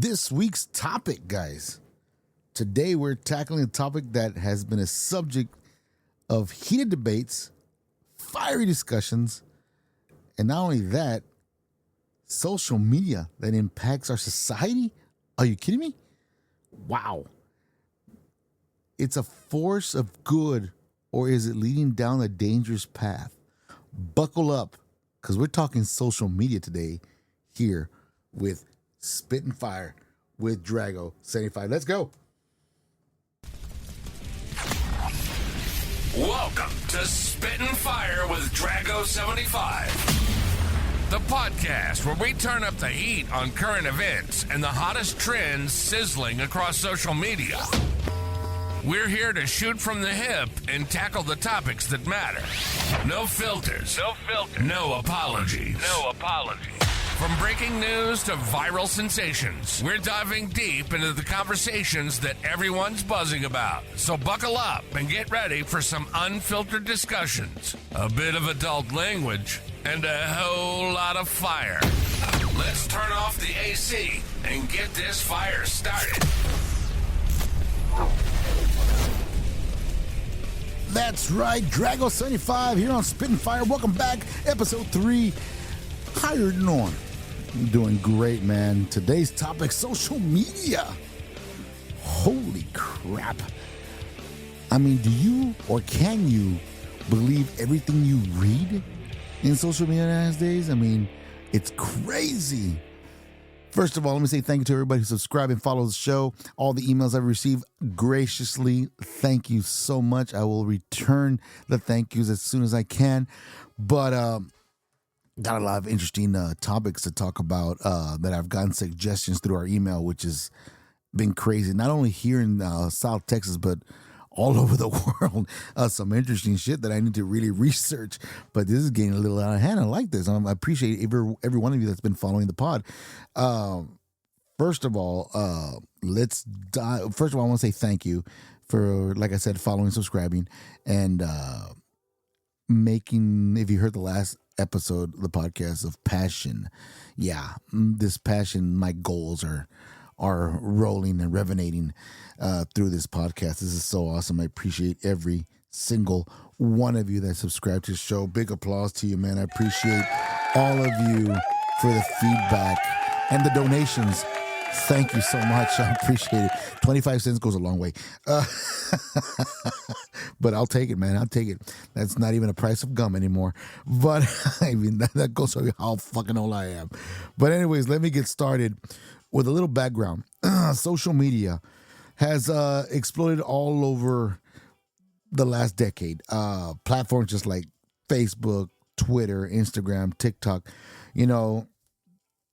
this week's topic, guys. Today we're tackling a topic that has been a subject of heated debates, fiery discussions, and not only that, social media that impacts our society. Are you kidding me? Wow. It's a force of good, or is it leading down a dangerous path? Buckle up, because we're talking social media today here with Spit and Fire with Drago 75. Let's go. Welcome to Spit and Fire with Drago 75, the podcast where we turn up the heat on current events and the hottest trends sizzling across social media. We're here to shoot from the hip and tackle the topics that matter. No filters. No apologies. From breaking news to viral sensations, we're diving deep into the conversations that everyone's buzzing about. So buckle up and get ready for some unfiltered discussions, a bit of adult language, and a whole lot of fire. Let's turn off the AC and get this fire started. That's right, Drago 75 here on Spit and Fire. Welcome back, episode 3. How you doing? I'm doing great, man. Today's topic, social media. Holy crap. I mean, do you or can you believe everything you read in social media these days? I mean, it's crazy. First of all, let me say thank you to everybody who subscribed and follows the show. All the emails I've received, graciously, thank you so much. I will return the thank yous as soon as I can. But got a lot of interesting topics to talk about that I've gotten suggestions through our email, which has been crazy. Not only here in South Texas, but all over the world. Some interesting shit that I need to really research. But this is getting a little out of hand. I like this. I appreciate every one of you that's been following the pod. First of all, let's dive. First of all, I want to say thank you for, like I said, following, subscribing, and making, if you heard the last episode of the podcast of passion. Yeah, this passion, my goals are rolling and resonating through this podcast. This is so awesome. I appreciate every single one of you that subscribe to the show. Big applause to you, man. I appreciate all of you for the feedback and the donations. Thank you so much. I appreciate it. 25 cents goes a long way. But I'll take it, man. I'll take it. That's not even a price of gum anymore. But I mean, that goes to how fucking old I am. But anyways, let me get started with a little background. Social media has exploded all over the last decade. Platforms just like Facebook, Twitter, Instagram, TikTok, you know,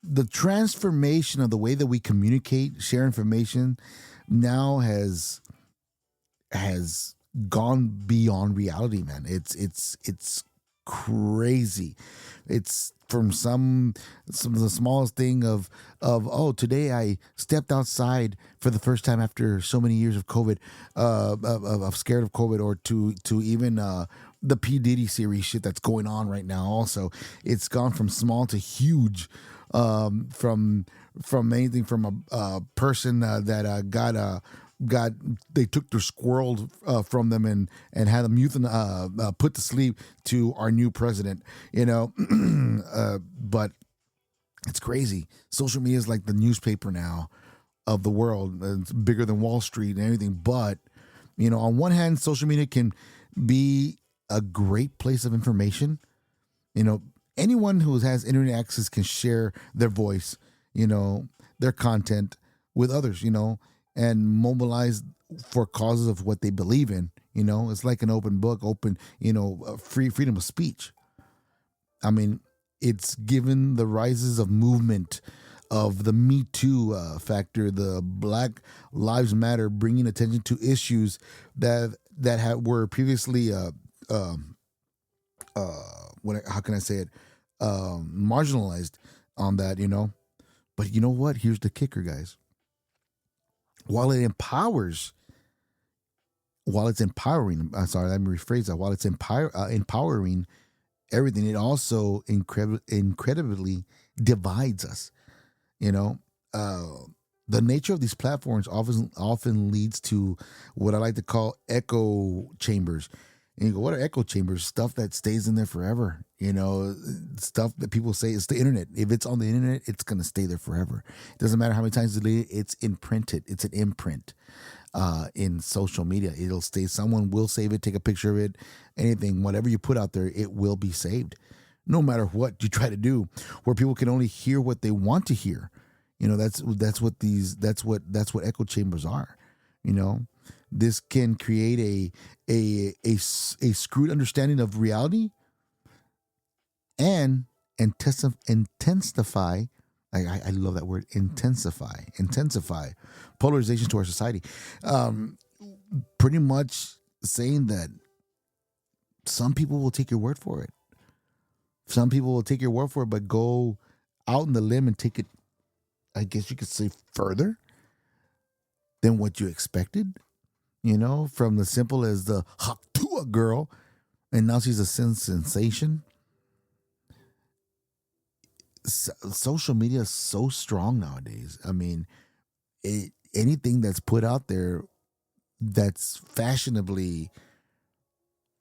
the transformation of the way that we communicate, share information now has gone beyond reality, man. It's crazy. It's from some of the smallest thing of oh, today I stepped outside for the first time after so many years of COVID, of scared of COVID, or to even the P. Diddy series shit that's going on right now. Also, it's gone from small to huge. From anything from a person that got they took their squirrel from them and had them put to sleep, to our new president, you know. But it's crazy. Social media is like the newspaper now of the world. It's bigger than Wall Street and everything. But, you know, on one hand, social media can be a great place of information. You know, anyone who has internet access can share their voice, you know, their content with others, you know, and mobilize for causes of what they believe in. You know, it's like an open book, you know, freedom of speech. I mean, it's given the rises of movement of the Me Too factor, the Black Lives Matter, bringing attention to issues that were previously how can I say it, marginalized on that, you know. But you know what? Here's the kicker, guys. While it's empowering, let me rephrase that. While it's empowering everything, it also incredibly divides us. You know, The nature of these platforms often leads to what I like to call echo chambers. And you go, what are echo chambers? Stuff that stays in there forever. Stuff that people say it's the internet. If it's on the internet, it's gonna stay there forever. It doesn't matter how many times you delete it, it's imprinted. It's an imprint in social media. It'll stay. Someone will save it, take a picture of it, anything, whatever you put out there, it will be saved. No matter what you try to do, where people can only hear what they want to hear. That's what echo chambers are. This can create a screwed understanding of reality and intensify. I love that word, intensify polarization to our society. Pretty much saying that some people will take your word for it. Some people will take your word for it, but go out on the limb and take it, I guess you could say, further than what you expected. From the simple as the Haktua girl, and now she's a sensation. Social media is so strong nowadays. I mean, anything that's put out there that's fashionably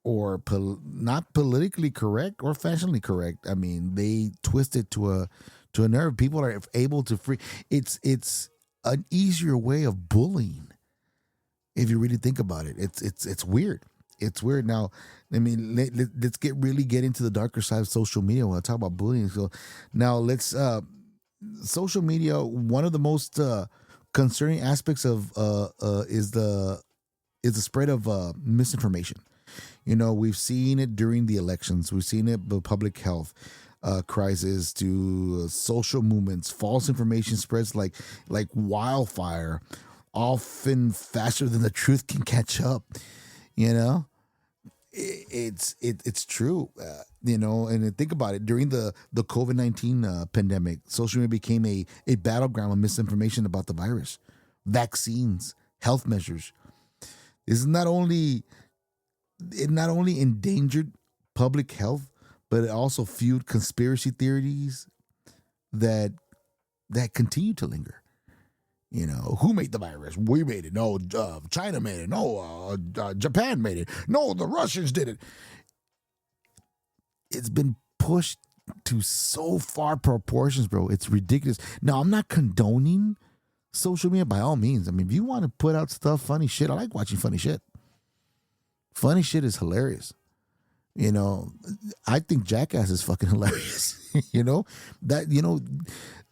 or not politically correct or fashionably correct, I mean, they twist it to a nerve. People are able to free. It's an easier way of bullying. If you really think about it, it's weird. It's weird. Now, I mean, let's get into the darker side of social media when I talk about bullying. So now let's social media. One of the most concerning aspects of is the spread of misinformation. We've seen it during the elections. We've seen it with public health crisis to social movements. False information spreads like wildfire, often faster than the truth can catch up. It's true. And think about it. During the COVID-19 pandemic, social media became a battleground of misinformation about the virus, vaccines, health measures. It not only endangered public health, but it also fueled conspiracy theories that continue to linger. Who made the virus? We made it. No, China made it. No, Japan made it. No, the Russians did it. It's been pushed to so far proportions, bro. It's ridiculous. Now, I'm not condoning social media by all means. I mean, if you want to put out stuff, funny shit, I like watching funny shit. Funny shit is hilarious. I think Jackass is fucking hilarious.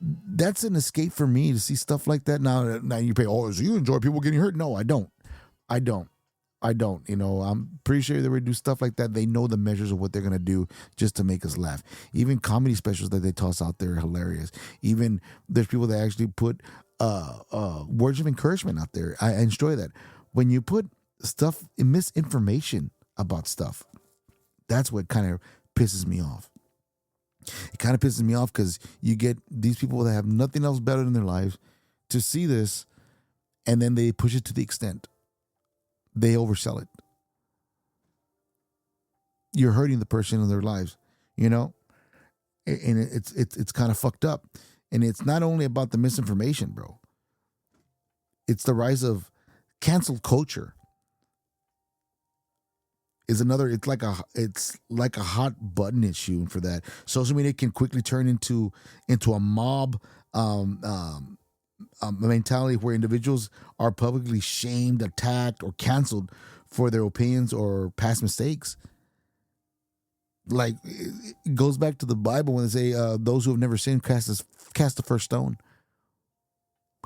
That's an escape for me to see stuff like that. Now you pay, so you enjoy people getting hurt? No, I don't. I'm pretty sure they would do stuff like that. They know the measures of what they're going to do just to make us laugh. Even comedy specials that they toss out there are hilarious. Even there's people that actually put words of encouragement out there. I enjoy that. When you put stuff, misinformation about stuff, that's what kind of pisses me off. It kind of pisses me off because you get these people that have nothing else better in their lives to see this, and then they push it to the extent. They oversell it. You're hurting the person in their lives, and it's kind of fucked up. And it's not only about the misinformation, bro. It's the rise of cancel culture. Is another. It's like a hot button issue for that. Social media can quickly turn into a mob mentality where individuals are publicly shamed, attacked, or canceled for their opinions or past mistakes. Like, it goes back to the Bible when they say, those who have never sinned cast the first stone.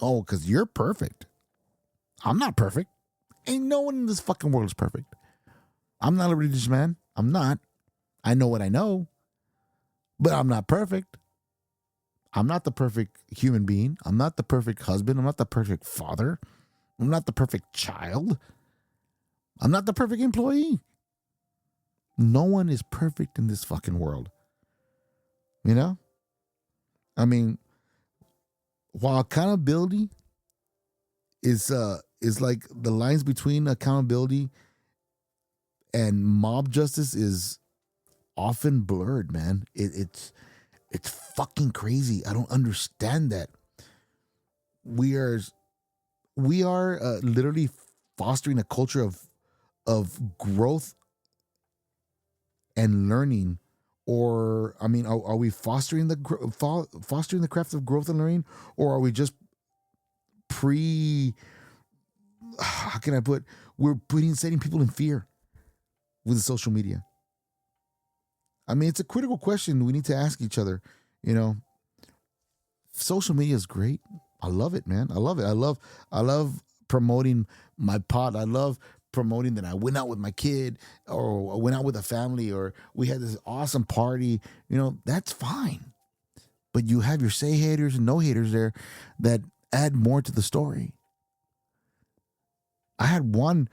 Oh, because you're perfect. I'm not perfect. Ain't no one in this fucking world is perfect. I'm not a religious man. I'm not. I know what I know. But I'm not perfect. I'm not the perfect human being. I'm not the perfect husband. I'm not the perfect father. I'm not the perfect child. I'm not the perfect employee. No one is perfect in this fucking world. I mean, while accountability is like the lines between accountability and mob justice is often blurred, man. It's fucking crazy. I don't understand that. we are literally fostering a culture of growth and learning. Or I mean, are we fostering fostering the craft of growth and learning, or are we just how can I put, we're setting people in fear with the social media? I mean, it's a critical question we need to ask each other. You know, social media is great. I love it, man. I love it. I love promoting my pod. I love promoting that I went out with my kid, or I went out with a family, or we had this awesome party. You know, that's fine. But you have your say haters and no haters there that add more to the story. I had one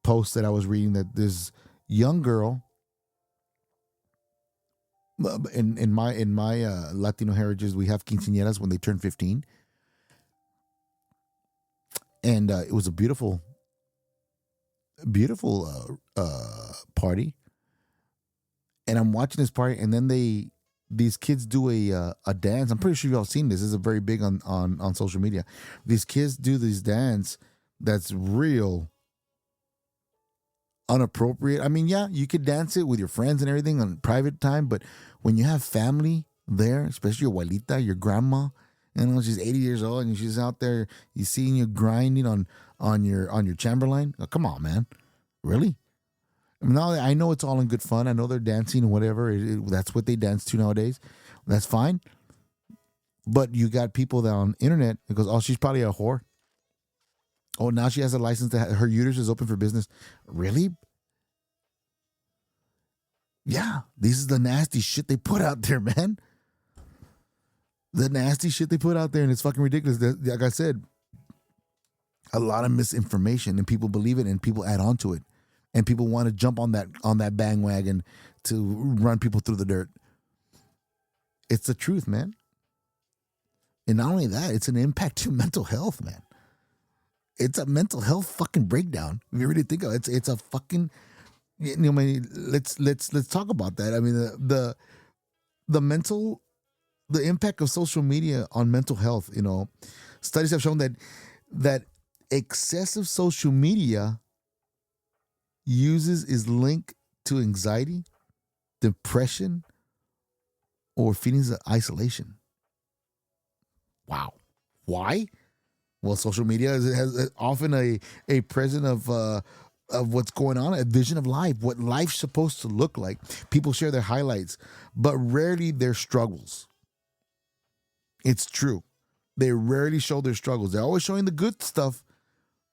post that I was reading, that this young girl in my Latino heritages, we have quinceañeras when they turn 15. And it was a beautiful party. And I'm watching this party, and then these kids do a dance. I'm pretty sure y'all seen this. This is very big on social media. These kids do this dance that's real inappropriate. I mean, yeah, you could dance it with your friends and everything on private time, but when you have family there, especially your abuelita, your grandma, you know, she's 80 years old and she's out there, you seeing you grinding on your Chamberlain. Oh, come on, man. Really? I mean, I know it's all in good fun. I know they're dancing and whatever. That's what they dance to nowadays. That's fine. But you got people that on the internet, it goes, oh, she's probably a whore. Oh, now she has a license to her uterus is open for business. Really? Yeah, this is the nasty shit they put out there, man. The nasty shit they put out there, and it's fucking ridiculous. Like I said, a lot of misinformation, and people believe it, and people add on to it, and people want to jump on that bandwagon to run people through the dirt. It's the truth, man. And not only that, it's an impact to mental health, man. It's a mental health fucking breakdown. If you really think of it, it's a fucking, you know, I mean, let's talk about that. I mean, the impact of social media on mental health. You know, studies have shown that excessive social media is linked to anxiety, depression, or feelings of isolation. Wow. Why? Well, social media has often a presence of what's going on, a vision of life, what life's supposed to look like. People share their highlights, but rarely their struggles. It's true. They rarely show their struggles. They're always showing the good stuff,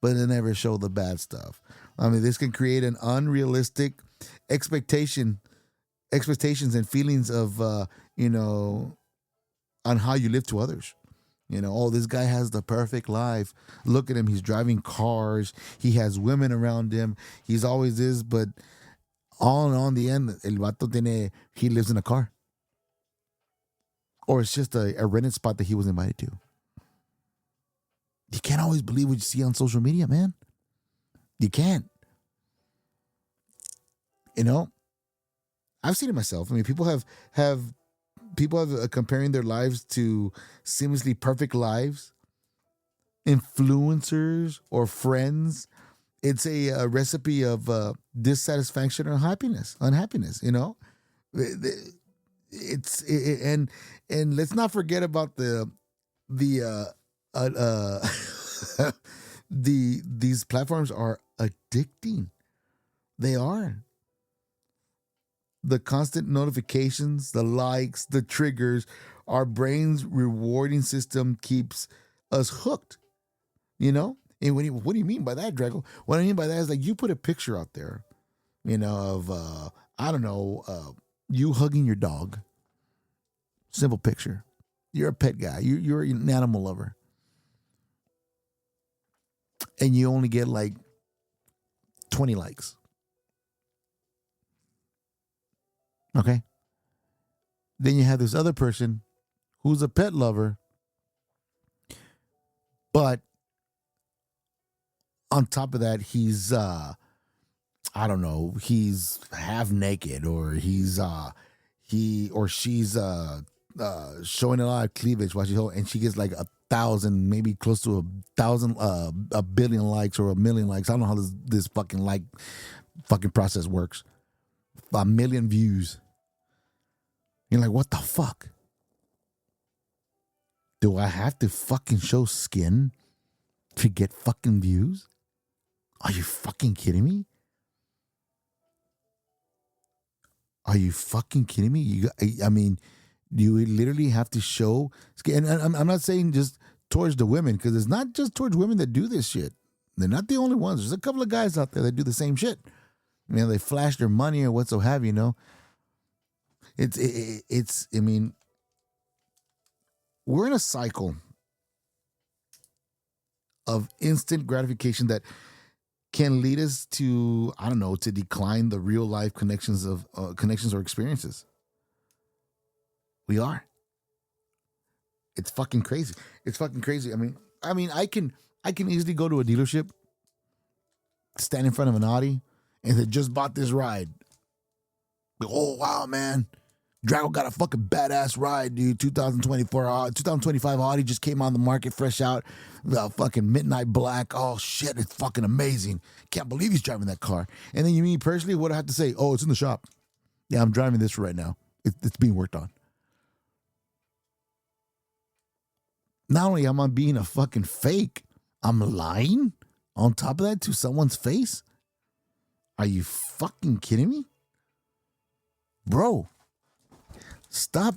but they never show the bad stuff. I mean, this can create an unrealistic expectations and feelings of, on how you live to others. You know, oh, this guy has the perfect life. Look at him. He's driving cars. He has women around him. He's always this, but all in all, in the end, el vato he lives in a car. Or it's just a rented spot that he was invited to. You can't always believe what you see on social media, man. You can't. You know, I've seen it myself. I mean, people have comparing their lives to seamlessly perfect lives, influencers or friends. It's a recipe of dissatisfaction or unhappiness. You know, and let's not forget about these platforms are addicting. They are. The constant notifications, the likes, the triggers, our brain's rewarding system keeps us hooked, you know? And what do you mean by that, Drago? What I mean by that is, like, you put a picture out there, you know, of, you hugging your dog. Simple picture. You're a pet guy. You're an animal lover. And you only get like 20 likes. Okay. Then you have this other person who's a pet lover, but on top of that, he's he's half naked, or he's he or she's showing a lot of cleavage while she's holding, and she gets like 1,000, maybe close to 1,000, a billion likes or 1,000,000 likes. I don't know how this fucking process works. 1,000,000 views. You're like, what the fuck? Do I have to fucking show skin to get fucking views? Are you fucking kidding me? Are you fucking kidding me? I mean, you literally have to show skin. And I'm not saying just towards the women, because it's not just towards women that do this shit. They're not the only ones. There's a couple of guys out there that do the same shit. You know, they flash their money or whatso have you know. It's. I mean, we're in a cycle of instant gratification that can lead us to, I don't know, to decline the real life connections or experiences. We are. It's fucking crazy. It's fucking crazy. I mean, I can easily go to a dealership, stand in front of an Audi, and they just bought this ride. Oh wow, man. Drago got a fucking badass ride, dude. 2025 Audi just came on the market, fresh out. The fucking midnight black. Oh shit, it's fucking amazing. Can't believe he's driving that car. And then you mean personally, what do I have to say? Oh, it's in the shop. Yeah, I'm driving this right now. It's being worked on. Not only am I being a fucking fake, I'm lying on top of that to someone's face. Are you fucking kidding me? Bro, stop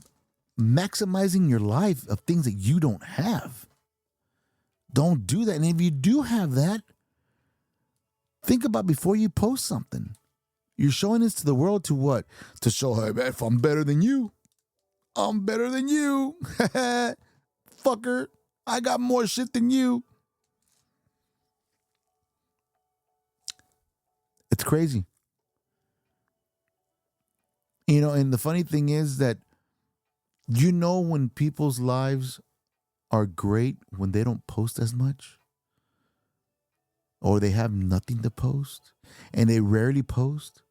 maximizing your life of things that you don't have. Don't do that. And if you do have that, think about before you post something. You're showing this to the world to what? To show, hey man, if I'm better than you, I'm better than you. Fucker, I got more shit than you. It's crazy. You know, and the funny thing is that you know when people's lives are great when they don't post as much, or they have nothing to post, and they rarely post.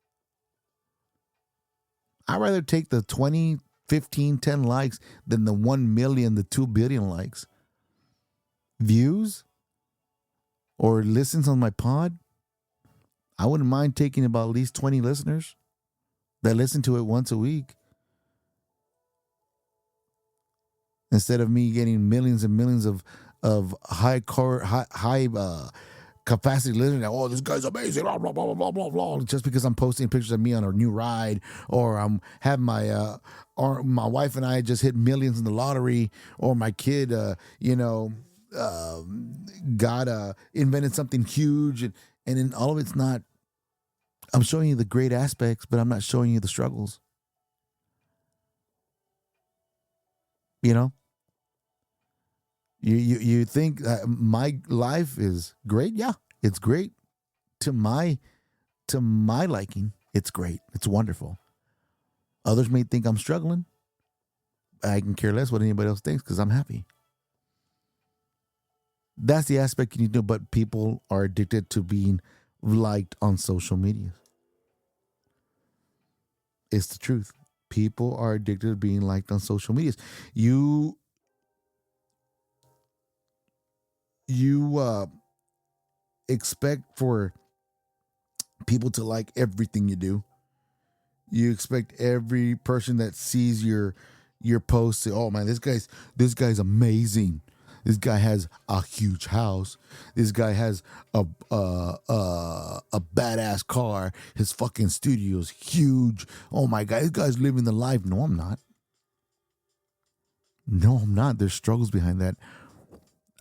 I'd rather take the 20, 15, 10 likes than the 1 million, the 2 billion likes. Views or listens on my pod, I wouldn't mind taking about at least 20 listeners that listen to it once a week, instead of me getting millions and millions of high capacity listeners. Oh, this guy's amazing, blah, blah, blah, blah, blah, blah, just because I'm posting pictures of me on a new ride, or I'm having or my wife and I just hit millions in the lottery, or my kid, invented something huge, and then all of it's not. I'm showing you the great aspects, but I'm not showing you the struggles. You know? You think my life is great? Yeah, it's great. To my liking, it's great. It's wonderful. Others may think I'm struggling. I can care less what anybody else thinks because I'm happy. That's the aspect you need to know, but people are addicted to being liked on social media. It's the truth. People are addicted to being liked on social media. You expect for people to like everything you do. You expect every person that sees your post to, oh man, this guy's amazing. This guy has a huge house. This guy has a badass car. His fucking studio's huge. Oh my God, this guy's living the life. No, I'm not. No, I'm not. There's struggles behind that.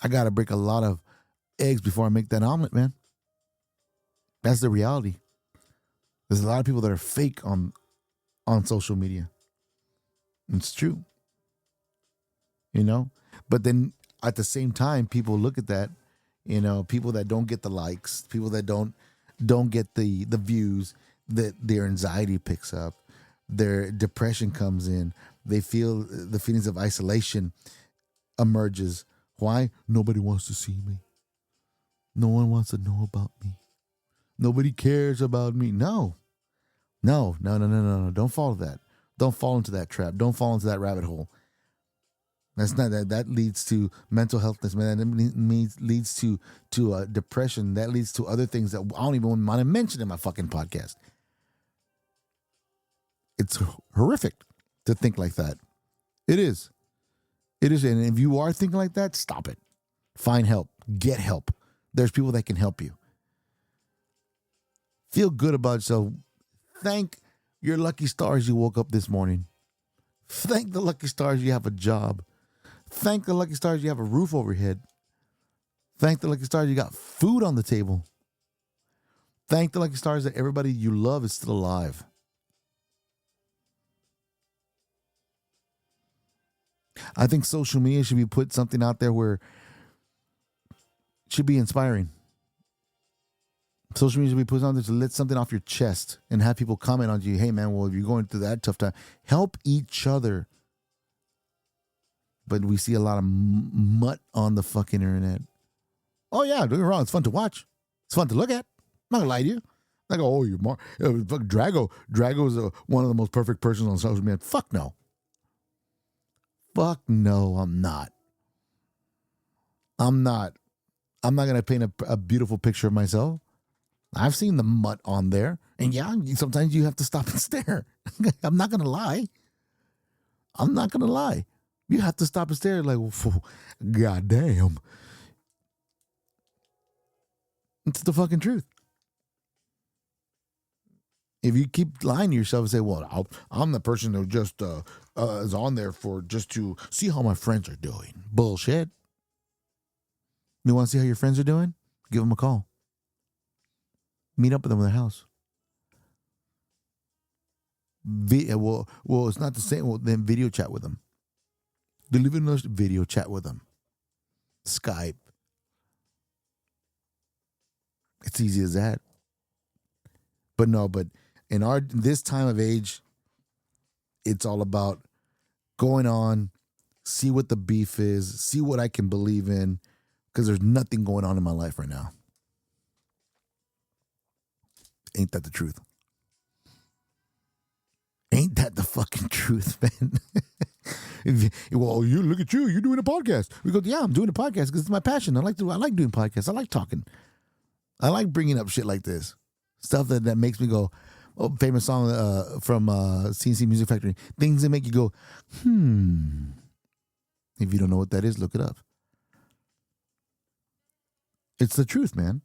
I got to break a lot of eggs before I make that omelet, man. That's the reality. There's a lot of people that are fake on social media. It's true. You know? But then at the same time, people look at that, you know, people that don't get the likes, people that don't get the views, that their anxiety picks up, their depression comes in. They feel the feelings of isolation emerges. Why? Nobody wants to see me. No one wants to know about me. Nobody cares about me. No. Don't follow that. Don't fall into that trap. Don't fall into that rabbit hole. That's not that. That leads to mental healthness, man. That leads to depression. That leads to other things that I don't even want to mention in my fucking podcast. It's horrific to think like that. It is. It is. And if you are thinking like that, stop it. Find help. Get help. There's people that can help you. Feel good about yourself. Thank your lucky stars you woke up this morning. Thank the lucky stars you have a job. Thank the lucky stars you have a roof over your head. Thank the lucky stars you got food on the table. Thank the lucky stars that everybody you love is still alive. I think social media should be put something out there where it should be inspiring. Social media should be put on there to let something off your chest and have people comment on you. Hey, man, well, if you're going through that tough time, help each other. But we see a lot of mutt on the fucking internet. Oh, yeah, don't get me wrong. It's fun to watch. It's fun to look at. I'm not going to lie to you. I go, oh, you're more. Fuck Drago. Drago is one of the most perfect persons on social media. Fuck no. Fuck no, I'm not. I'm not going to paint a beautiful picture of myself. I've seen the mutt on there. And yeah, sometimes you have to stop and stare. I'm not going to lie. I'm not going to lie. You have to stop and stare like, God damn. It's the fucking truth. If you keep lying to yourself and say, well, I'm the person who just is on there for just to see how my friends are doing. Bullshit. You want to see how your friends are doing? Give them a call. Meet up with them in their house. Well, it's not the same. Well, then video chat with them. They live in a video chat with them. Skype. It's easy as that. But in this time of age, it's all about going on, see what the beef is, see what I can believe in, because there's nothing going on in my life right now. Ain't that the truth? Ain't that the fucking truth, man? Well, you look at you. You're doing a podcast. We go, yeah, I'm doing a podcast because it's my passion. I like doing podcasts. I like talking. I like bringing up shit like this. Stuff that makes me go, oh, famous song from CNC Music Factory. Things that make you go, If you don't know what that is, look it up. It's the truth, man.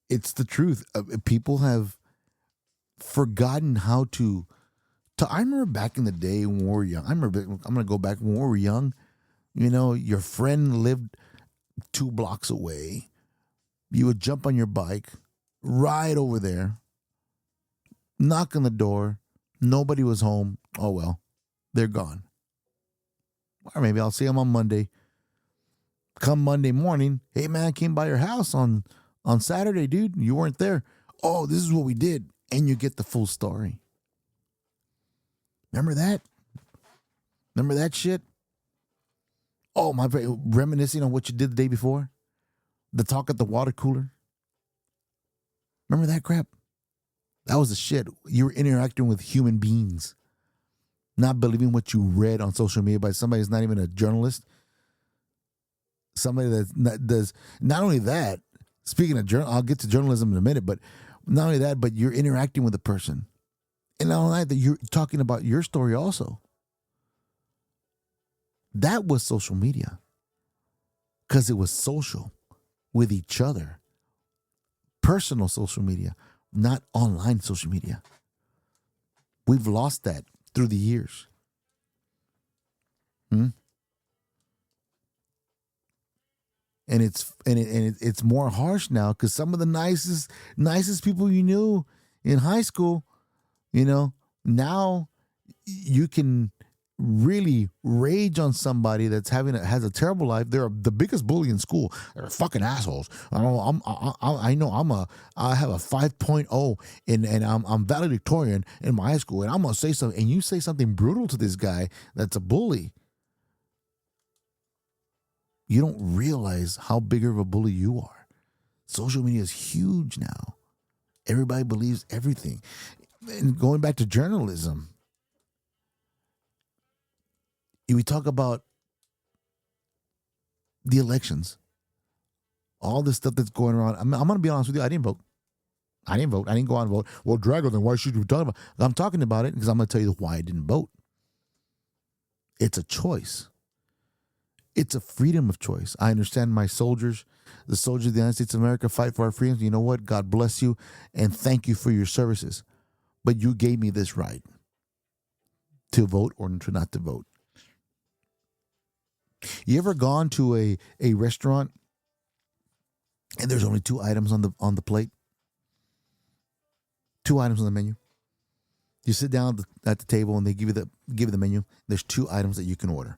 It's the truth. People have forgotten how to. I remember back in the day when we were young. I'm going to go back when we were young. You know, your friend lived 2 blocks away. You would jump on your bike, ride over there, knock on the door. Nobody was home. Oh, well, they're gone. Or maybe I'll see them on Monday. Come Monday morning, hey, man, I came by your house on Saturday, dude. You weren't there. Oh, this is what we did. And you get the full story. Remember that? Remember that shit? Oh, my, reminiscing on what you did the day before? The talk at the water cooler? Remember that crap? That was the shit. You were interacting with human beings. Not believing what you read on social media by somebody who's not even a journalist. Somebody that does, not only that, speaking of journal, I'll get to journalism in a minute, but not only that, but you're interacting with a person. And not only that, you're talking about your story also. That was social media. Because it was social with each other. Personal social media, not online social media. We've lost that through the years. And it's more harsh now because some of the nicest people you knew in high school, you know, now you can really rage on somebody that's has a terrible life. They're the biggest bully in school. They're fucking assholes. I have a 5.0 and I'm valedictorian in my high school, and I'm gonna say something, and you say something brutal to this guy that's a bully. You don't realize how big of a bully you are. Social media is huge now. Everybody believes everything. And going back to journalism, We talk about the elections, all this stuff that's going around. I'm going to be honest with you. I didn't vote. I didn't go out and vote. Well, Drago, then why should you be talking about it? I'm talking about it because I'm going to tell you why I didn't vote. It's a choice. It's a freedom of choice. I understand my soldiers, the soldiers of the United States of America, fight for our freedoms. You know what? God bless you and thank you for your services. But you gave me this right to vote or to not to vote. You ever gone to a restaurant and there's only 2 items on the plate? 2 items on the menu. You sit down at the table and they give you the menu. There's 2 items that you can order.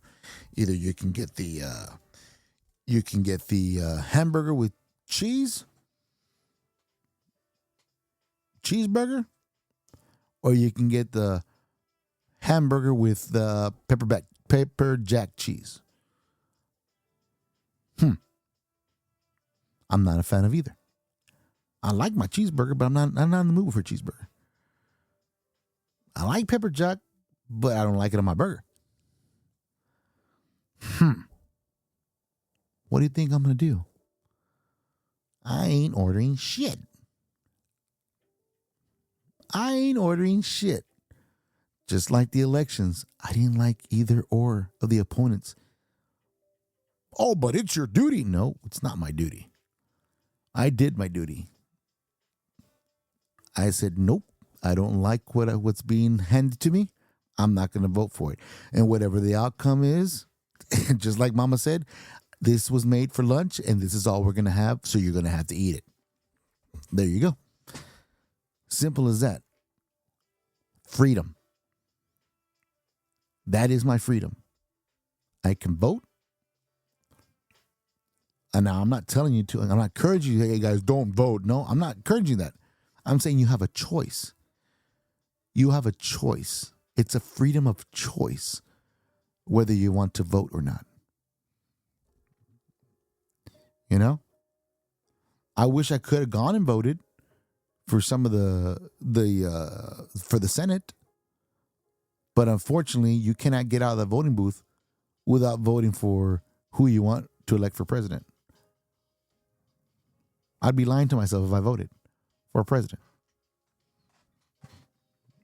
Either you can get the hamburger with cheeseburger, or you can get the hamburger with the pepper jack cheese. I'm not a fan of either. I like my cheeseburger, but I'm not in the mood for a cheeseburger. I like pepper jack, but I don't like it on my burger. What do you think I'm going to do? I ain't ordering shit. Just like the elections, I didn't like either or of the opponents. Oh, but it's your duty. No, it's not my duty. I did my duty. I said, nope, I don't like what's being handed to me. I'm not going to vote for it. And whatever the outcome is, just like Mama said, this was made for lunch and this is all we're going to have, so you're going to have to eat it. There you go. Simple as that. Freedom. That is my freedom. I can vote. And now I'm not telling you to, I'm not encouraging you, hey guys, don't vote. No, I'm not encouraging that. I'm saying you have a choice. You have a choice. It's a freedom of choice whether you want to vote or not. You know? I wish I could have gone and voted for some of for the Senate. But unfortunately, you cannot get out of the voting booth without voting for who you want to elect for president. I'd be lying to myself if I voted for president.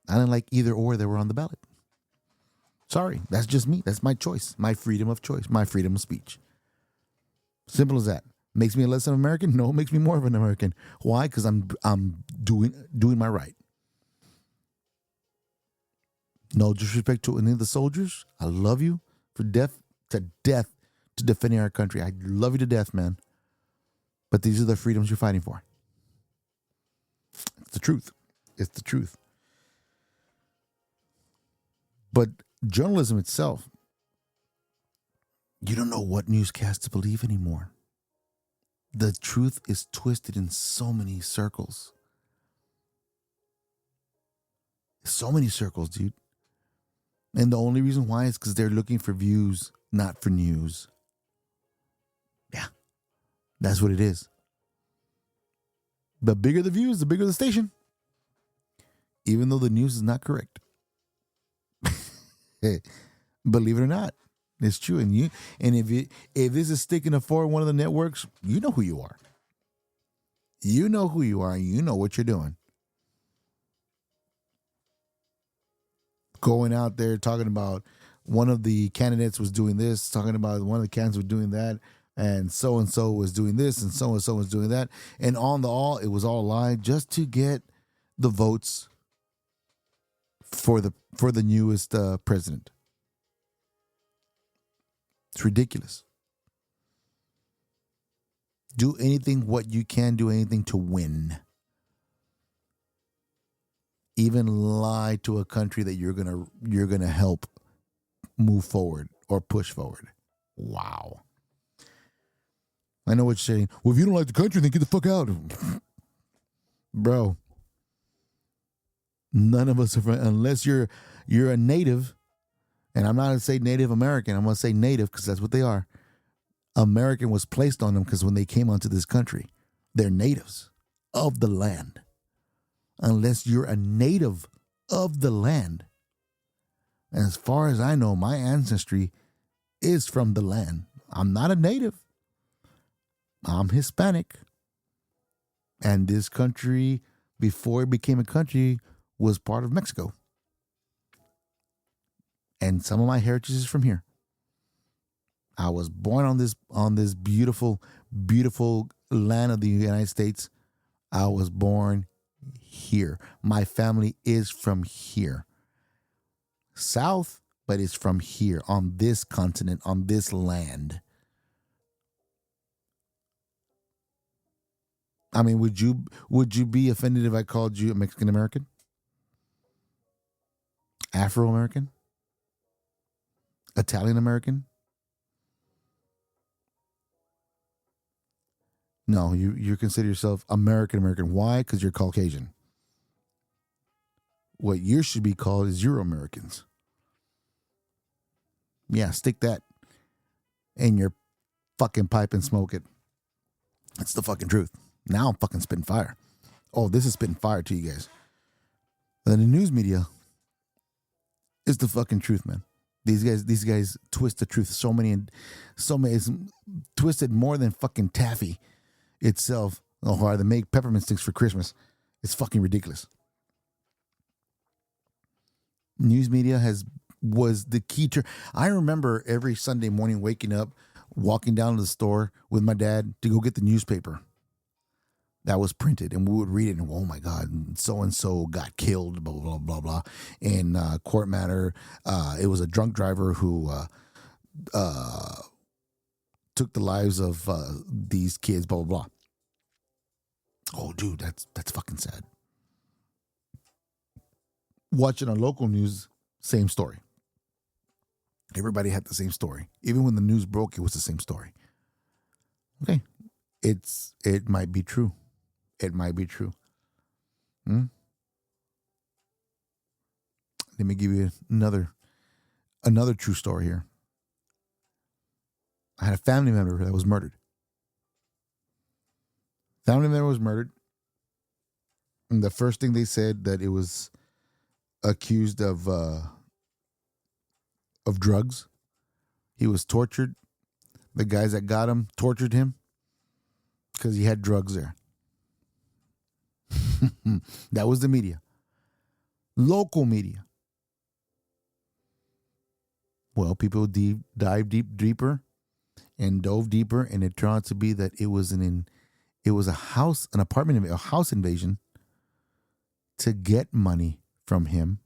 I didn't like either or that were on the ballot. Sorry, that's just me. That's my choice, my freedom of choice, my freedom of speech. Simple as that. Makes me less of an American? No, it makes me more of an American. Why? Because I'm doing my right. No disrespect to any of the soldiers. I love you to death to defending our country. I love you to death, man. But these are the freedoms you're fighting for. It's the truth. It's the truth. But journalism itself, you don't know what newscast to believe anymore. The truth is twisted in so many circles. So many circles, dude. And the only reason why is because they're looking for views, not for news. Yeah, that's what it is. The bigger the views, the bigger the station. Even though the news is not correct. Believe it or not, it's true. And if this is sticking to for one of the networks, you know who you are. You know who you are. And you know what you're doing. Going out there talking about one of the candidates was doing this, talking about one of the candidates was doing that, and so was doing this, and so was doing that. And on the all, it was all a lie just to get the votes for the newest president. It's ridiculous. Do anything what you can do anything to win. Even lie to a country that you're gonna help move forward or push forward. Wow. I know what you're saying. Well, if you don't like the country, then get the fuck out. Bro. None of us are, unless you're a native, and I'm not going to say Native American, I'm going to say native because that's what they are. American was placed on them because when they came onto this country, they're natives of the land. Unless you're a native of the land. And as far as I know, my ancestry is from the land. I'm not a native. I'm Hispanic. And this country, before it became a country, was part of Mexico. And some of my heritage is from here. I was born on this beautiful, beautiful land of the United States. I was born here. My family is from here. South, but it's from here, on this continent, on this land. I mean, would you be offended if I called you a Mexican American? Afro American? Italian American? No, you consider yourself American American. Why? Because you're Caucasian. What you should be called is Euro Americans. Yeah, stick that in your fucking pipe and smoke it. That's the fucking truth. Now I'm fucking spitting fire. Oh, this is spitting fire to you guys. Then the news media is the fucking truth, man. These guys twist the truth so many, it's twisted more than fucking taffy itself. Or they make peppermint sticks for Christmas. It's fucking ridiculous. News media was the key to. I remember every Sunday morning waking up, walking down to the store with my dad to go get the newspaper that was printed, and we would read it, and oh my God, so and so got killed, blah blah blah blah, in court matter. It was a drunk driver who took the lives of these kids, blah blah blah. Oh, dude, that's fucking sad. Watching on local news, same story. Everybody had the same story. Even when the news broke, it was the same story. Okay. It might be true. It might be true. Let me give you another true story here. I had a family member that was murdered. Family member was murdered. And the first thing they said that it was accused of drugs. He was tortured. The guys that got him tortured him because he had drugs there. That was the media. Local media. Well, people dove deeper, and it turned out to be that it was a house invasion to get money from him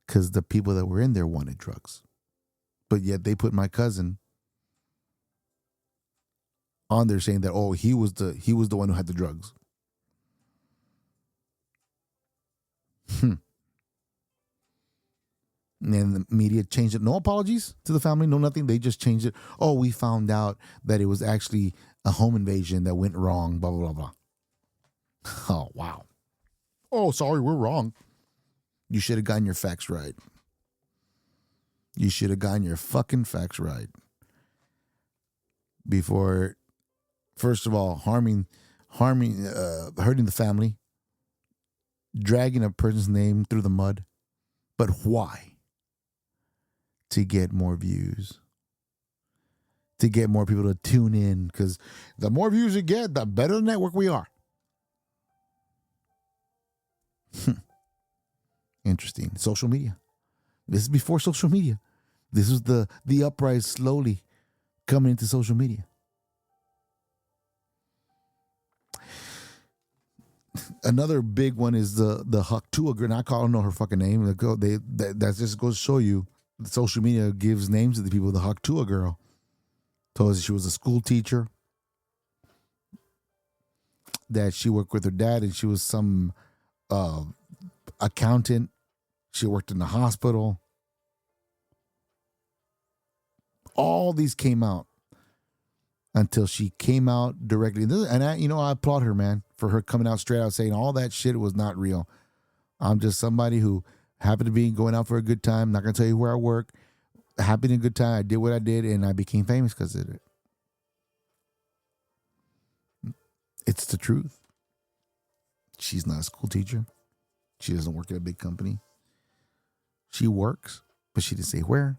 because the people that were in there wanted drugs. But yet they put my cousin on there saying that, oh, he was the one who had the drugs. And then the media changed it. No apologies to the family, no nothing. They just changed it. Oh, we found out that it was actually a home invasion that went wrong, blah, blah, blah, blah. Oh, wow. Oh, sorry, we're wrong. You should have gotten your facts right. You should have gotten your fucking facts right. Before, first of all, hurting the family, dragging a person's name through the mud. But why? To get more views. To get more people to tune in. Because the more views you get, the better the network we are. Interesting. Social media. This is before social media. This was the uprise slowly coming into social media. Another big one is the Haktua girl. I don't know her fucking name. That just goes to show you social media gives names to the people. The Haktua girl told us she was a school teacher, that she worked with her dad, and she was some accountant. She worked in the hospital. All these came out until she came out directly. And I applaud her, man, for her coming out straight out saying all that shit was not real. I'm just somebody who happened to be going out for a good time. Not going to tell you where I work. Happened in a good time. I did what I did, and I became famous because of it. It's the truth. She's not a school teacher. She doesn't work at a big company. She works, but she didn't say where.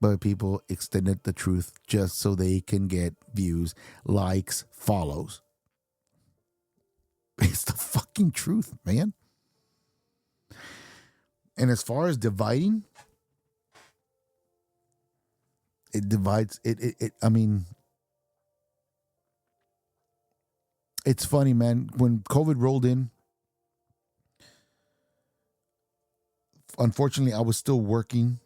but people extended the truth just so they can get views, likes, follows. It's the fucking truth, man. And as far as dividing, it divides I mean, it's funny, man. When COVID rolled in, unfortunately, I was still working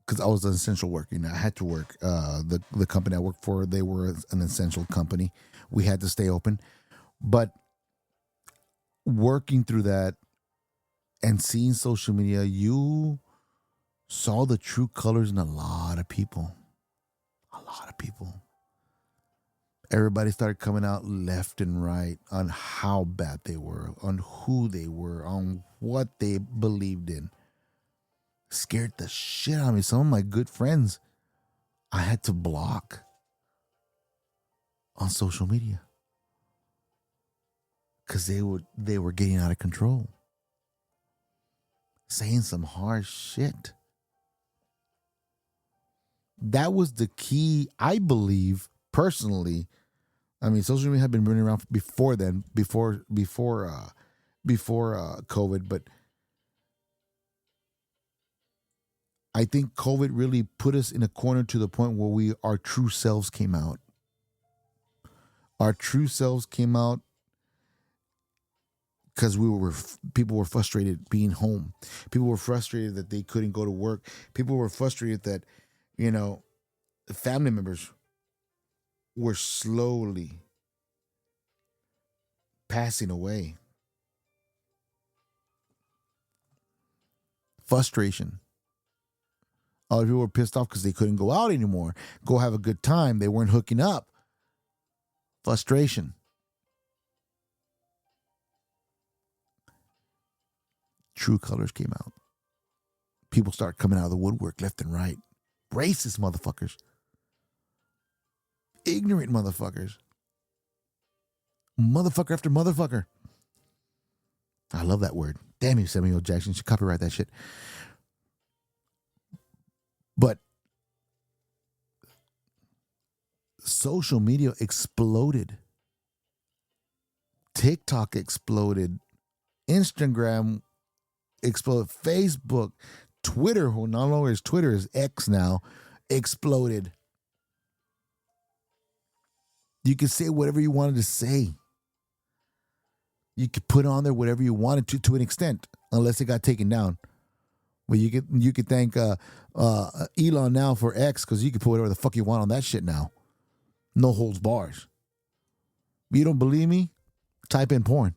because I was an essential worker. I had to work. The company I worked for, they were an essential company. We had to stay open. But working through that and seeing social media, you saw the true colors in a lot of people. A lot of people. Everybody started coming out left and right on how bad they were, on who they were, on what they believed in. Scared the shit out of me. Some of my good friends I had to block on social media because they were getting out of control, saying some harsh shit. That was the key, I believe, personally. I mean, social media had been running around before then, before COVID, but I think COVID really put us in a corner to the point where our true selves came out. Our true selves came out because people were frustrated being home. People were frustrated that they couldn't go to work. People were frustrated that, family members were slowly passing away. Frustration. Other people were pissed off because they couldn't go out anymore, go have a good time. They weren't hooking up. Frustration. True colors came out. People start coming out of the woodwork left and right. Racist motherfuckers. Ignorant motherfuckers. Motherfucker after motherfucker. I love that word. Damn you, Samuel Jackson. You should copyright that shit. But social media exploded. TikTok exploded. Instagram exploded. Facebook, Twitter, who no longer is Twitter, is X now, exploded. You could say whatever you wanted to say. You could put on there whatever you wanted to an extent, unless it got taken down. But you could thank Elon now for X, because you can put whatever the fuck you want on that shit now. No holds bars. You don't believe me? Type in porn.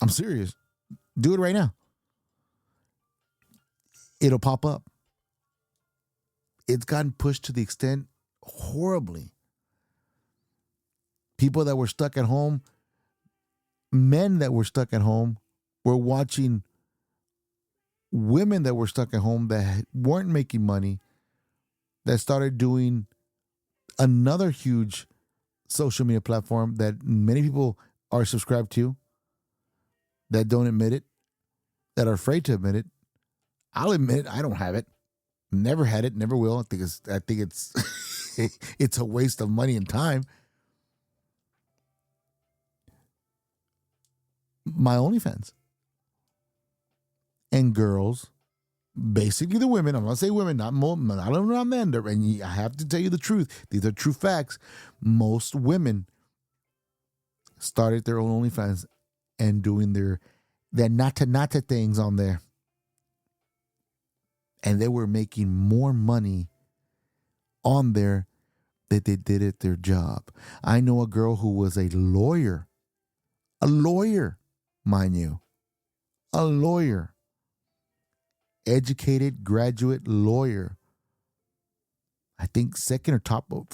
I'm serious. Do it right now. It'll pop up. It's gotten pushed to the extent horribly. People that were stuck at home, men that were stuck at home, were watching women that were stuck at home that weren't making money, that started doing another huge social media platform that many people are subscribed to, that don't admit it, that are afraid to admit it. I'll admit it, I don't have it. Never had it, never will. I think it's it's a waste of money and time. My OnlyFans. And girls, basically the women, I'm going to say women, not men, and I have to tell you the truth. These are true facts. Most women started their own OnlyFans and doing their nata things on there. And they were making more money on there than they did at their job. I know a girl who was a lawyer, mind you, a lawyer, educated graduate lawyer. I think second or top of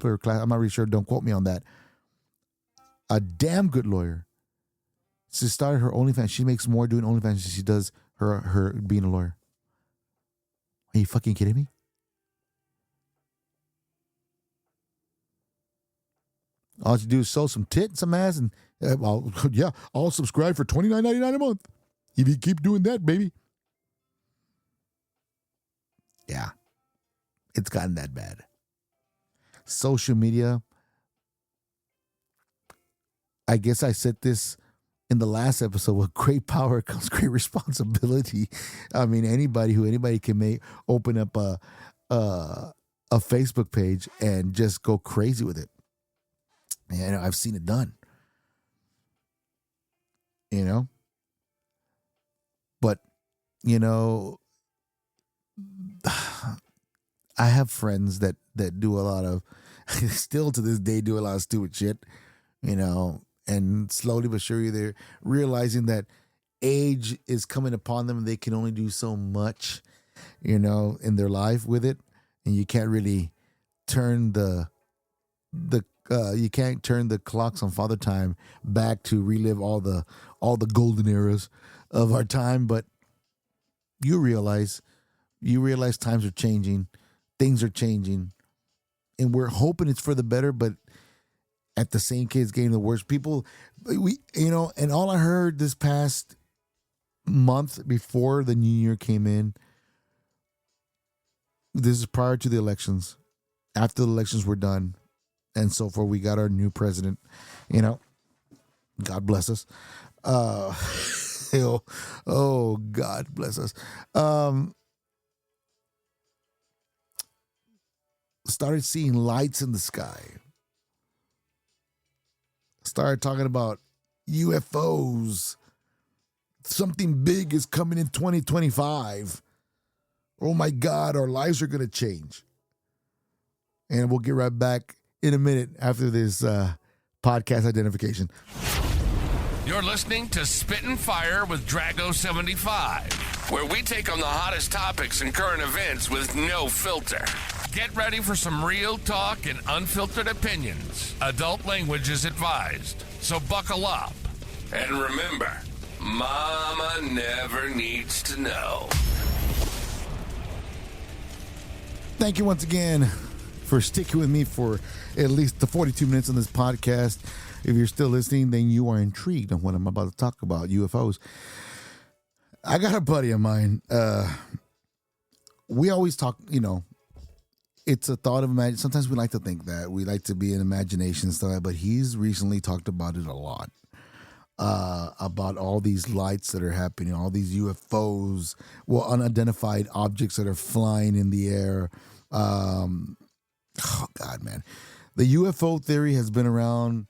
her class. I'm not really sure. Don't quote me on that. A damn good lawyer. She started her OnlyFans. She makes more doing OnlyFans than she does her being a lawyer. Are you fucking kidding me? All you do is show some tit, some ass, and I'll subscribe for $29.99 a month. If you keep doing that, baby. Yeah, it's gotten that bad. Social media, I guess I said this in the last episode, with great power comes great responsibility. I mean, anybody can open up a Facebook page and just go crazy with it. And I've seen it done. But I have friends that do a lot of, still to this day, do a lot of stupid shit, and slowly but surely they're realizing that age is coming upon them and they can only do so much, in their life with it. And you can't really turn you can't turn the clocks on Father Time back to relive all the golden eras of our time. But you realize times are changing, things are changing, and we're hoping it's for the better. But at the same kids getting the worst, people, and all I heard this past month before the new year came in, this is prior to the elections, after the elections were done and so forth, we got our new president, God bless us. Oh, God bless us. Started seeing lights in the sky. Started talking about UFOs. Something big is coming in 2025. Oh my God, our lives are going to change. And we'll get right back in a minute after this podcast identification. You're listening to Spittin' Fire with Drago75, where we take on the hottest topics and current events with no filter. Get ready for some real talk and unfiltered opinions. Adult language is advised, so buckle up. And remember, Mama never needs to know. Thank you once again for sticking with me for at least the 42 minutes on this podcast. If you're still listening, then you are intrigued on what I'm about to talk about, UFOs. I got a buddy of mine. We always talk, it's a thought of imagination. Sometimes we like to think that. We like to be in imagination and stuff, but he's recently talked about it a lot. About all these lights that are happening, all these UFOs, unidentified objects that are flying in the air. Oh, God, man. The UFO theory has been around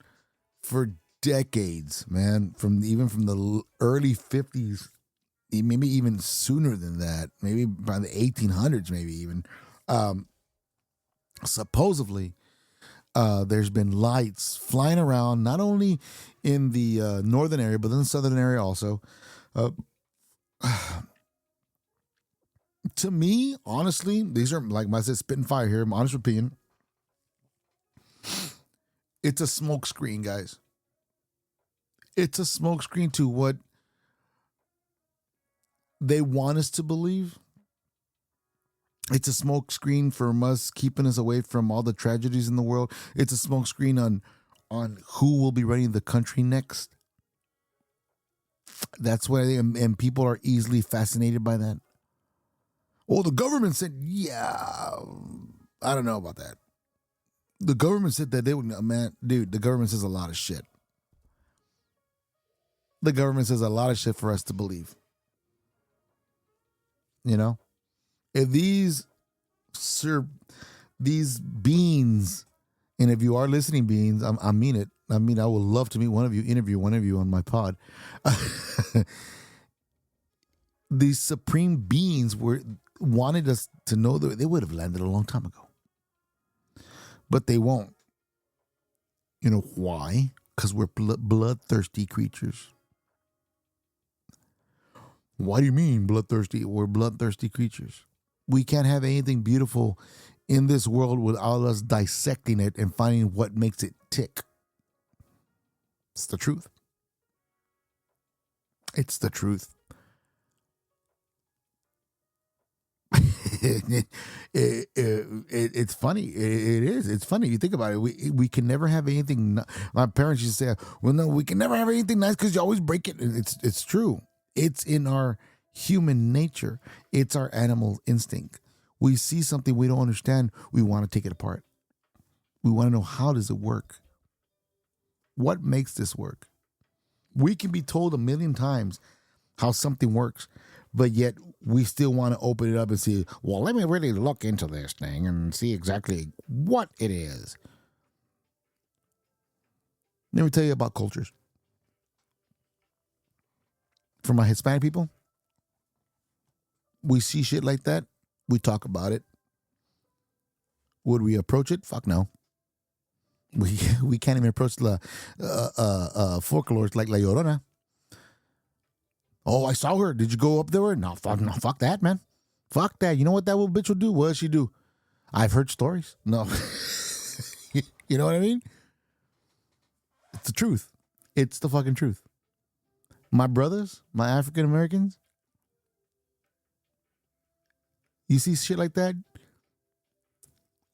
for decades, man, from the early 50s, maybe even sooner than that, maybe by the 1800s, maybe even. Supposedly, there's been lights flying around, not only in the northern area, but in the southern area also. To me, honestly, these are, like I said, spitting fire here, my honest opinion. It's a smoke screen, guys. It's a smoke screen to what they want us to believe. It's a smoke screen from us, keeping us away from all the tragedies in the world. It's a smoke screen on who will be running the country next. That's what I think, and people are easily fascinated by that. Well, the government said, yeah, I don't know about that. The government said that they would, man, dude, the government says a lot of shit. The government says a lot of shit for us to believe. If these beings, and if you are listening beings, I mean it. I mean, I would love to meet one of you, interview one of you on my pod. These supreme beings wanted us to know that they would have landed a long time ago. But they won't. You know why? Because we're bloodthirsty creatures. Why do you mean bloodthirsty? We're bloodthirsty creatures. We can't have anything beautiful in this world without us dissecting it and finding what makes it tick. It's the truth. It's the truth. It's funny. It is. It's funny. You think about it. We can never have anything. My parents used to say, "Well, no, we can never have anything nice because you always break it." It's true. It's in our human nature. It's our animal instinct. We see something we don't understand. We want to take it apart. We want to know, how does it work? What makes this work? We can be told a million times how something works, but yet we still want to open it up and see, well, let me really look into this thing and see exactly what it is. Let me tell you about cultures. For my Hispanic people, we see shit like that. We talk about it. Would we approach it? Fuck no. We can't even approach the folklores like La Llorona. Oh, I saw her. Did you go up there? No, fuck that, man. Fuck that. You know what that little bitch will do? What does she do? I've heard stories. No. You know what I mean? It's the truth. It's the fucking truth. My brothers, my African Americans, you see shit like that,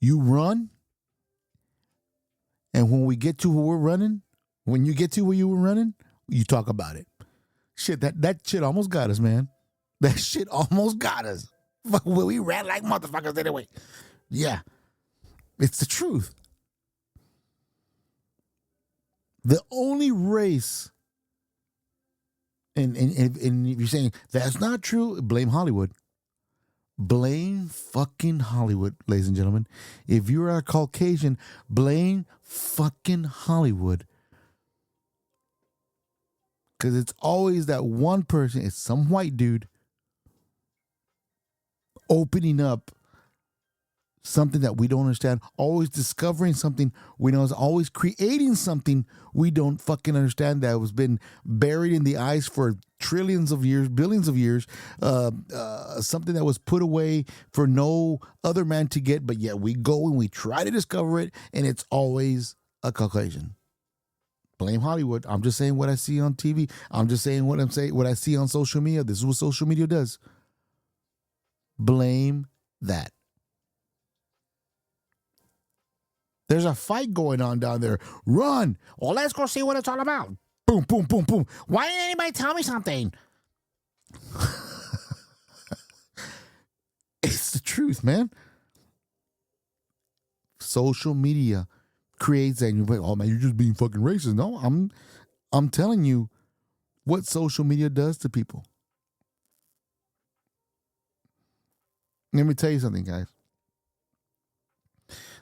you run, and when we get to where we're running, when you get to where you were running, you talk about it. Shit, that shit almost got us, man. That shit almost got us. We ran like motherfuckers anyway. Yeah. It's the truth. The only race, and if you're saying that's not true, blame Hollywood. Blame fucking Hollywood, ladies and gentlemen. If you're a Caucasian, blame fucking Hollywood. Because it's always that one person, it's some white dude opening up something that we don't understand, always discovering something we know, is always creating something we don't fucking understand that has been buried in the ice for trillions of years, billions of years, something that was put away for no other man to get, but yet we go and we try to discover it, and it's always a Caucasian. Blame Hollywood. I'm just saying what I see on TV. I'm just saying what I see on social media. This is what social media does. Blame that. There's a fight going on down there. Run. Well, let's go see what it's all about. Boom, boom, boom, boom. Why didn't anybody tell me something? It's the truth, man. Social media creates that. And you're like, oh, man, you're just being fucking racist. No, I'm telling you what social media does to people. Let me tell you something, guys.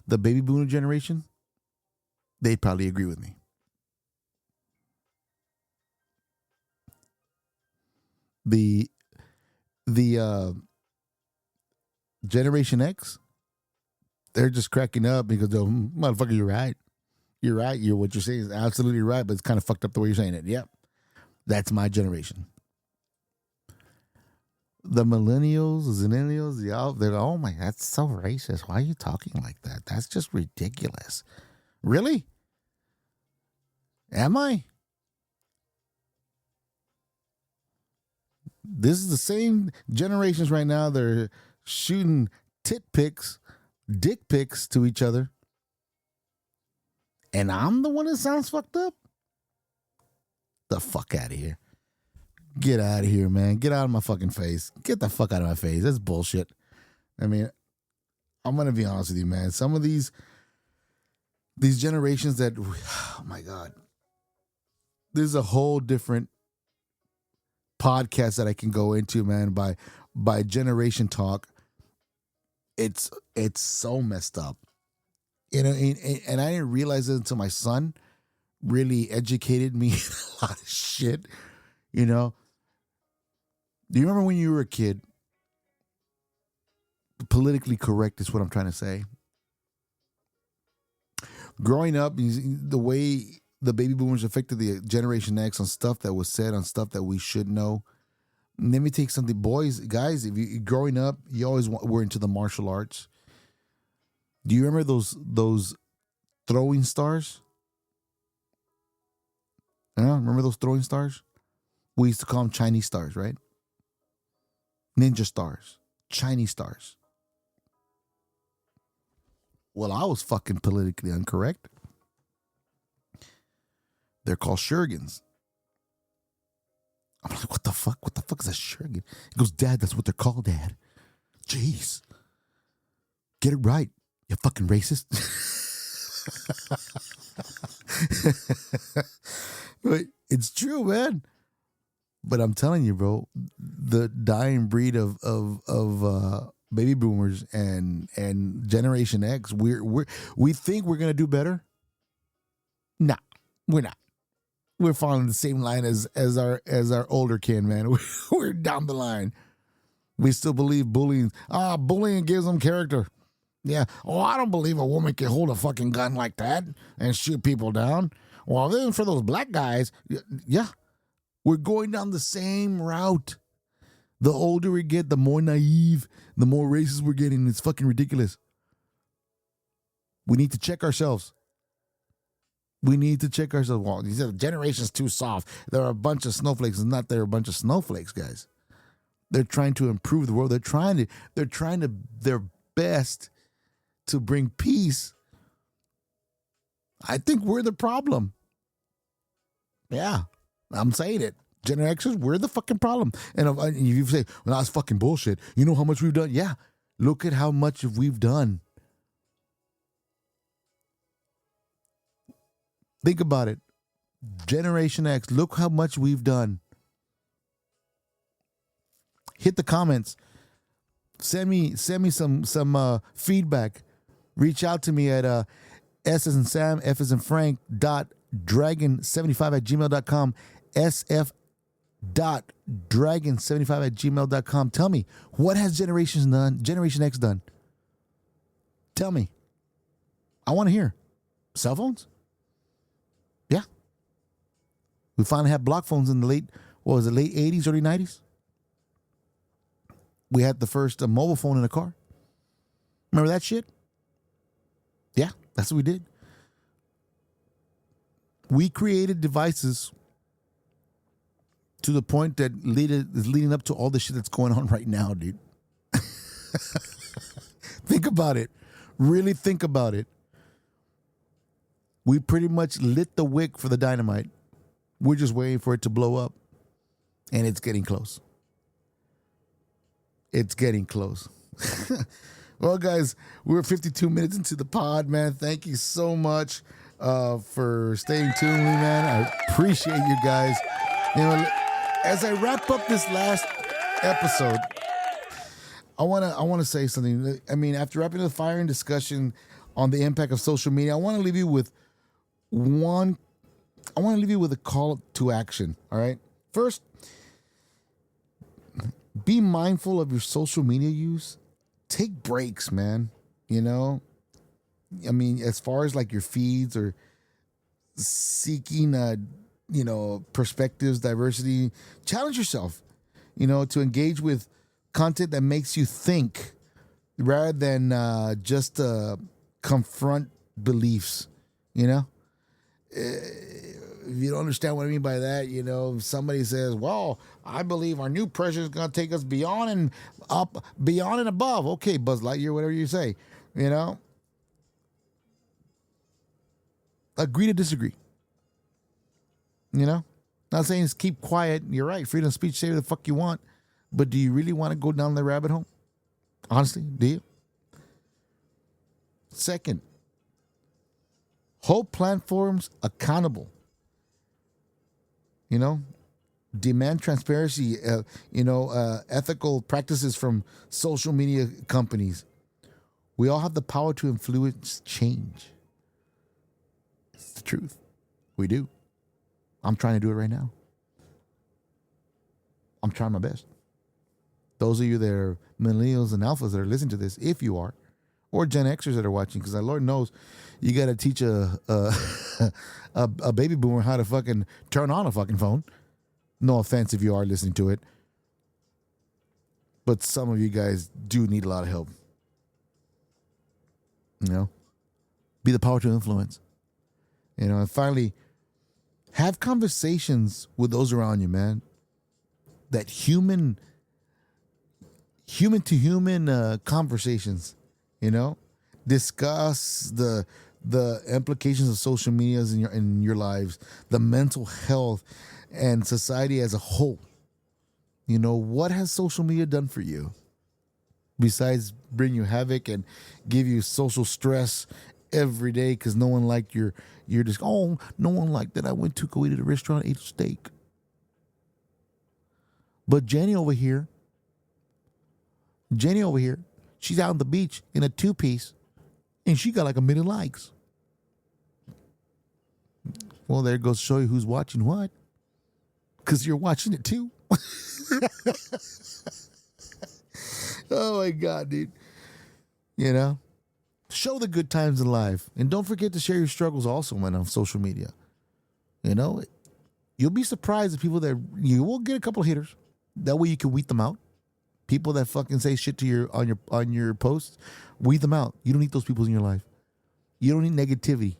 The baby boomer generation, they'd probably agree with me. The Generation X, they're just cracking up because, motherfucker, you're right. You're right. What you're saying is absolutely right, but it's kind of fucked up the way you're saying it. Yep. That's my generation. The millennials, the zennials, they're like, oh my, that's so racist. Why are you talking like that? That's just ridiculous. Really? Am I? This is the same generations right now. They're shooting dick pics to each other. And I'm the one that sounds fucked up? The fuck out of here. Get out of here, man. Get out of my fucking face. Get the fuck out of my face. That's bullshit. I mean, I'm going to be honest with you, man. Some of these generations that, oh my God. There's a whole different podcast that I can go into, man, by Generation Talk. It's so messed up. You know, and I didn't realize it until my son really educated me a lot of shit, you know. Do you remember when you were a kid? Politically correct is what I'm trying to say. Growing up, the way the baby boomers affected the Generation X on stuff that was said, on stuff that we should know. Let me take something, boys, guys. If you growing up, you always were into the martial arts. Do you remember those throwing stars? Yeah, remember those throwing stars? We used to call them Chinese stars, right? Ninja stars, Chinese stars. Well, I was fucking politically incorrect. They're called shurikens. I'm like, what the fuck? What the fuck is a shuriken? He goes, Dad, that's what they're called, Dad. Jeez. Get it right, you fucking racist. But it's true, man. But I'm telling you, bro, the dying breed of baby boomers and Generation X, we think we're gonna do better. Nah, we're not. We're following the same line as our older kin, man. We're down the line. We still believe bullying. Bullying gives them character. Yeah. Oh, I don't believe a woman can hold a fucking gun like that and shoot people down. Well, then for those black guys, yeah, we're going down the same route. The older we get, the more naive, the more racist we're getting. It's fucking ridiculous. We need to check ourselves. We need to check ourselves. Well, you said the generation's too soft. There are a bunch of snowflakes. It's not there are a bunch of snowflakes, guys. They're trying to improve the world. They're trying to their best to bring peace. I think we're the problem. Yeah, I'm saying it. Gen Xers, we're the fucking problem. And if you say, well, that's fucking bullshit. You know how much we've done? Yeah, look at how much we've done. Think about it. Generation X, look how much we've done. Hit the comments. Send me some feedback. Reach out to me at S as in Sam, F as in Frank, .dragon75@gmail.com, sf.dragon75@gmail.com. Tell me, what has Generation X done? Tell me. I want to hear. Cell phones? Yeah. We finally had block phones in the late 80s, early 90s? We had the first mobile phone in a car. Remember that shit? Yeah, that's what we did. We created devices to the point that is leading up to all the shit that's going on right now, dude. Think about it. Really think about it. We pretty much lit the wick for the dynamite. We're just waiting for it to blow up. And it's getting close. It's getting close. Well, guys, we're 52 minutes into the pod, man. Thank you so much for staying tuned with me, man. I appreciate you guys. You know, as I wrap up this last episode, I wanna say something. I mean, after wrapping the firing discussion on the impact of social media, I want to leave you with a call to action. All right. First, be mindful of your social media use. Take breaks, man. You know, I mean, as far as like your feeds or seeking, perspectives, diversity, challenge yourself, to engage with content that makes you think rather than just confront beliefs, If you don't understand what I mean by that, if somebody says, well, I believe our new president is going to take us beyond and up, beyond and above. Okay, Buzz Lightyear, whatever you say, Agree to disagree. Not saying just keep quiet. You're right. Freedom of speech, say what the fuck you want. But do you really want to go down the rabbit hole? Honestly, do you? Second, hold platforms accountable. Demand transparency, ethical practices from social media companies. We all have the power to influence change. It's the truth. We do. I'm trying to do it right now. I'm trying my best. Those of you that are millennials and alphas that are listening to this, if you are, or Gen Xers that are watching, because Lord knows you got to teach a baby boomer how to fucking turn on a fucking phone. No offense if you are listening to it. But some of you guys do need a lot of help. Be the power to influence. And finally, have conversations with those around you, man. That human to human conversations, discuss the implications of social media in your lives, the mental health and society as a whole. What has social media done for you? besides bring you havoc and give you social stress every day because no one liked you're just, oh, no one liked that I went to go eat at a restaurant, ate steak. But Jenny over here, she's out on the beach in a 2-piece and she got like 1 million likes. Well, there goes to show you who's watching what. Because you're watching it too. Oh my God, dude. You know? Show the good times in life. And don't forget to share your struggles also, man, on social media. You know? You'll be surprised at people that you will get a couple of haters. That way you can weed them out. People that fucking say shit to your on your posts, weed them out. You don't need those people in your life. You don't need negativity.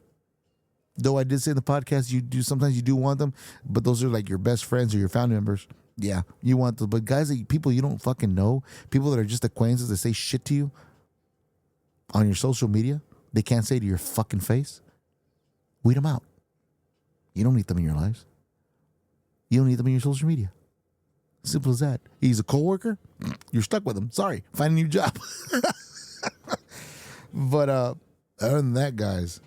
Though I did say in the podcast, sometimes you do want them, but those are like your best friends or your family members. Yeah, you want them. But guys, people you don't fucking know, people that are just acquaintances that say shit to you on your social media, they can't say to your fucking face, weed them out. You don't need them in your lives. You don't need them in your social media. Simple as that. He's a coworker, you're stuck with him. Sorry, find a new job. But other than that, guys,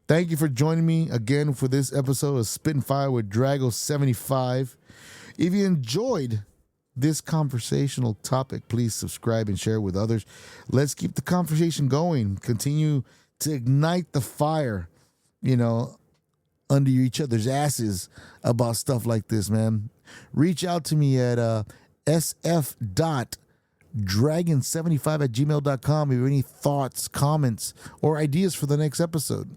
thank you for joining me again for this episode of Spittin' Fire with Drago75. If you enjoyed this conversational topic, please subscribe and share with others. Let's keep the conversation going. Continue to ignite the fire, under each other's asses about stuff like this, man. Reach out to me at sf.dragon75@gmail.com if you have any thoughts, comments, or ideas for the next episode.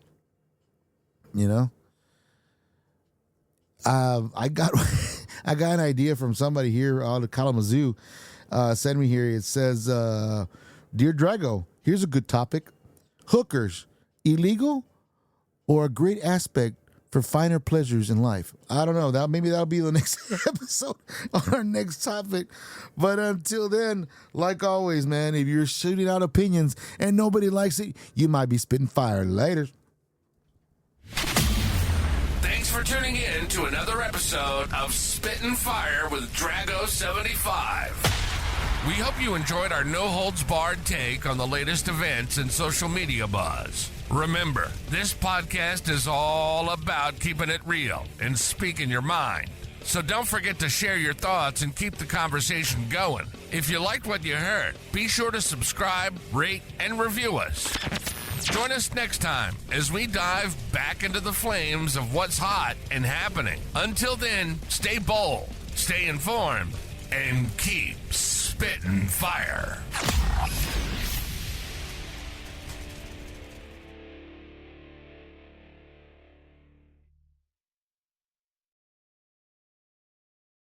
I got I got an idea from somebody here out of Kalamazoo. Send me here. It says, Dear Drago, here's a good topic. Hookers, illegal or a great aspect for finer pleasures in life? I don't know. Maybe that'll be the next episode on our next topic. But until then, like always, man, if you're shooting out opinions and nobody likes it, you might be spitting fire. Later. Thanks for tuning in to another episode of Spittin' Fire with Drago75. We hope you enjoyed our no-holds-barred take on the latest events and social media buzz. Remember, this podcast is all about keeping it real and speaking your mind. So don't forget to share your thoughts and keep the conversation going. If you liked what you heard, be sure to subscribe, rate, and review us. Join us next time as we dive back into the flames of what's hot and happening. Until then, stay bold, stay informed, and keep spitting fire.